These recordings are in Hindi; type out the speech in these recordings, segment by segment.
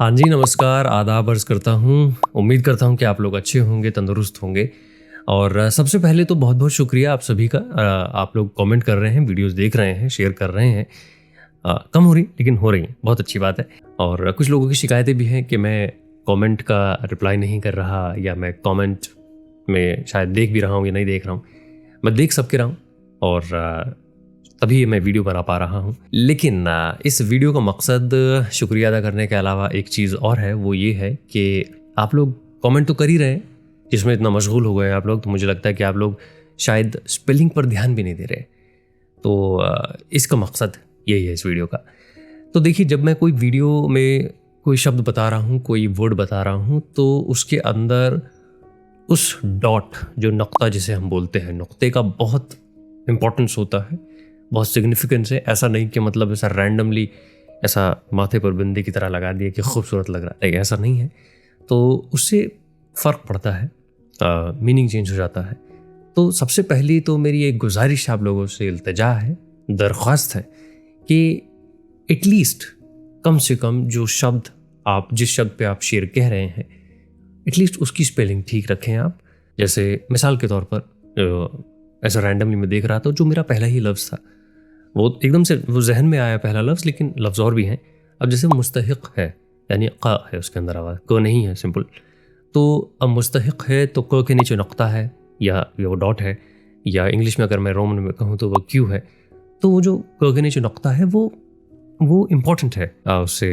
हाँ जी, नमस्कार, आदाब अर्ज़ करता हूँ। उम्मीद करता हूँ कि आप लोग अच्छे होंगे, तंदुरुस्त होंगे और सबसे पहले तो बहुत-बहुत शुक्रिया आप सभी का। आप लोग कमेंट कर रहे हैं, वीडियोज़ देख रहे हैं, शेयर कर रहे हैं। कम हो रही लेकिन हो रही हैं, बहुत अच्छी बात है। और कुछ लोगों की शिकायतें भी हैं कि मैं कमेंट का रिप्लाई नहीं कर रहा या मैं कमेंट में शायद देख भी रहा हूँ या नहीं देख रहा हूँ। मैं देख सबके रहा हूँ और तभी मैं वीडियो बना पा रहा हूँ। लेकिन इस वीडियो का मकसद शुक्रिया अदा करने के अलावा एक चीज़ और है, वो ये है कि आप लोग कमेंट तो कर ही रहे हैं, जिसमें इतना मशगूल हो गए हैं आप लोग, तो मुझे लगता है कि आप लोग शायद स्पेलिंग पर ध्यान भी नहीं दे रहे। तो इसका मकसद यही है इस वीडियो का। तो देखिए, जब मैं कोई वीडियो में कोई शब्द बता रहा हूँ, कोई वर्ड बता रहा हूँ, तो उसके अंदर उस डॉट, जो नुक्ता जिसे हम बोलते हैं, नुक्ते का बहुत इम्पोर्टेंस होता है, बहुत सिग्निफिकेंस है। ऐसा नहीं कि मतलब ऐसा रैंडमली ऐसा माथे पर बिंदी की तरह लगा दिया कि खूबसूरत लग रहा है, ऐसा नहीं है। तो उससे फ़र्क पड़ता है, मीनिंग चेंज हो जाता है। तो सबसे पहली तो मेरी एक गुजारिश आप लोगों से, इल्तिजा है, दरख्वास्त है कि एटलीस्ट कम से कम जो शब्द आप, जिस शब्द पे आप शेर कह रहे हैं, एटलीस्ट उसकी स्पेलिंग ठीक रखें आप। जैसे मिसाल के तौर पर ऐसा रैंडमली मैं देख रहा था, जो मेरा पहला ही लफ्ज़ था, वो एकदम से वो जहन में आया पहला लफ्ज़, लेकिन लफ्ज़ और भी हैं। अब जैसे मुस्तहिक़ है, यानी क़ है उसके अंदर आवाज़, क नहीं है सिंपल। तो अब मुस्तहिक़ है तो क के नीचे नुक्ता है या वो डॉट है, या इंग्लिश में अगर मैं रोमन में कहूँ तो वो क्यू है। तो वो जो क के नीचे नुक्ता है वो इम्पॉर्टेंट है। उससे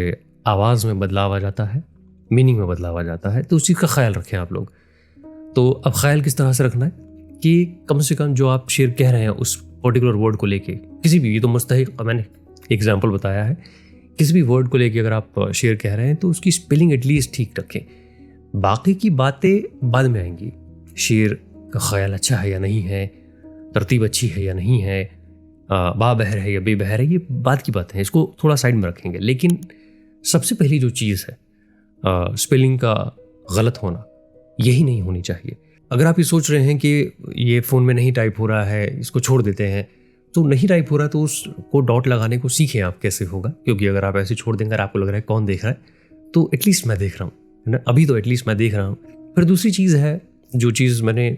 आवाज़ में बदलाव आ जाता है, मीनिंग में बदलाव आ जाता है। तो उस चीज़ का ख्याल रखें आप लोग। तो अब ख्याल किस तरह से रखना है कि कम से कम जो आप शेर कह रहे हैं उस पर्टिकुलर वर्ड को लेके, किसी भी, ये तो मुस्तहिक़ मैंने एग्जांपल बताया है, किसी भी वर्ड को लेके अगर आप शेर कह रहे हैं तो उसकी स्पेलिंग एटलीस्ट ठीक रखें। बाकी की बातें बाद में आएंगी। शेर का ख्याल अच्छा है या नहीं है, तरतीब अच्छी है या नहीं है, बाबहर है या बेबहर है, ये बात की बात है, इसको थोड़ा साइड में रखेंगे। लेकिन सबसे पहली जो चीज़ है, स्पेलिंग का गलत होना, यही नहीं होनी चाहिए। अगर आप ये सोच रहे हैं कि ये फ़ोन में नहीं टाइप हो रहा है, इसको छोड़ देते हैं, तो नहीं टाइप हो रहा तो उसको डॉट लगाने को सीखें आप, कैसे होगा। क्योंकि अगर आप ऐसे छोड़ देंगे, आपको लग रहा है कौन देख रहा है, तो एटलीस्ट मैं देख रहा हूँ, है ना, अभी तो एटलीस्ट मैं देख रहा हूँ। फिर दूसरी चीज़ है, जो चीज़ मैंने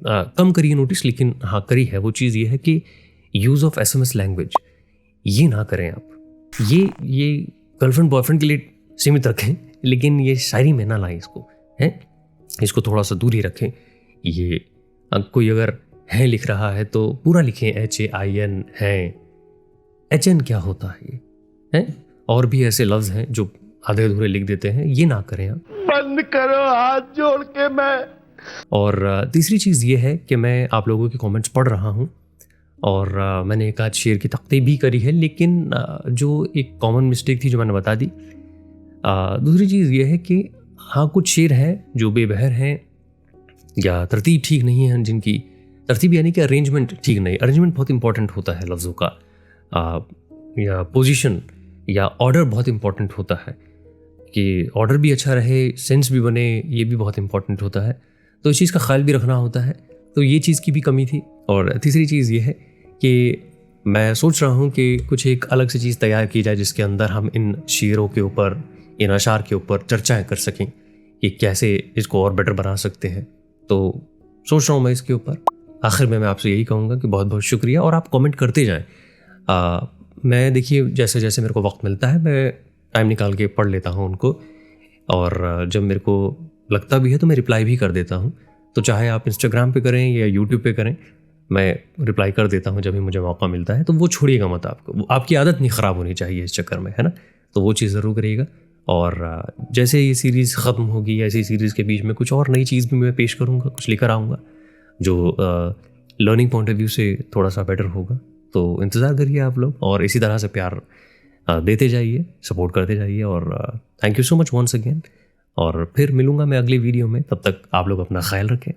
कम करी है नोटिस, लेकिन हाँ करी है, वो चीज़ ये है कि यूज़ ऑफ SMS लैंग्वेज ये ना करें आप। ये गर्लफ्रेंड बॉयफ्रेंड के लिए सीमित रखें, लेकिन ये शायरी में ना लाएं इसको, है, इसको थोड़ा सा दूर ही रखें। ये कोई अगर है लिख रहा है तो पूरा लिखें, HAIN है। HN क्या होता है ये, है? और भी ऐसे लफ्ज़ हैं जो आधे अधूरे लिख देते हैं, ये ना करें आप। बंद करो हाथ जोड़ के मैं। और तीसरी चीज़ ये है कि मैं आप लोगों के कमेंट्स पढ़ रहा हूँ और मैंने एक आध शेर की तख्ती भी करी है, लेकिन जो एक कॉमन मिस्टेक थी जो मैंने बता दी। दूसरी चीज़ ये है कि हाँ, कुछ शेर हैं जो बेबहर हैं या तरतीब ठीक नहीं है, जिनकी तरतीब यानी कि अरेंजमेंट ठीक नहीं। अरेंजमेंट बहुत इंपॉर्टेंट होता है लफ्ज़ों का, या पोजीशन या ऑर्डर बहुत इंपॉर्टेंट होता है, कि ऑर्डर भी अच्छा रहे, सेंस भी बने, ये भी बहुत इंपॉर्टेंट होता है। तो इस चीज़ का ख्याल भी रखना होता है। तो ये चीज़ की भी कमी थी। और तीसरी चीज़ ये है कि मैं सोच रहा हूँ कि कुछ एक अलग सी चीज़ तैयार की जाए, जिसके अंदर हम इन शेरों के ऊपर, इन अशार के ऊपर चर्चाएँ कर सकें कि कैसे इसको और बेटर बना सकते हैं। तो सोच रहा हूँ मैं इसके ऊपर। आखिर में मैं आपसे यही कहूँगा कि बहुत बहुत शुक्रिया, और आप कमेंट करते जाएं। मैं देखिए, जैसे जैसे मेरे को वक्त मिलता है, मैं टाइम निकाल के पढ़ लेता हूँ उनको, और जब मेरे को लगता भी है तो मैं रिप्लाई भी कर देता हूँ। तो चाहे आप इंस्टाग्राम पे करें या यूट्यूब पे करें, मैं रिप्लाई कर देता हूँ जब भी मुझे मौका मिलता है। तो वो छोड़िएगा मत, आपको आपकी आदत नहीं ख़राब होनी चाहिए इस चक्कर में, है ना। तो वो चीज़ ज़रूर करिएगा। और जैसे ये सीरीज़ ख़त्म होगी, ऐसी सीरीज़ के बीच में कुछ और नई चीज़ भी मैं पेश करूँगा, कुछ लेकर आऊँगा जो लर्निंग पॉइंट ऑफ व्यू से थोड़ा सा बेटर होगा। तो इंतज़ार करिए आप लोग, और इसी तरह से प्यार देते जाइए, सपोर्ट करते जाइए। और thank you so much once again. और फिर मिलूँगा मैं अगली वीडियो में, तब तक आप लोग अपना ख्याल रखें।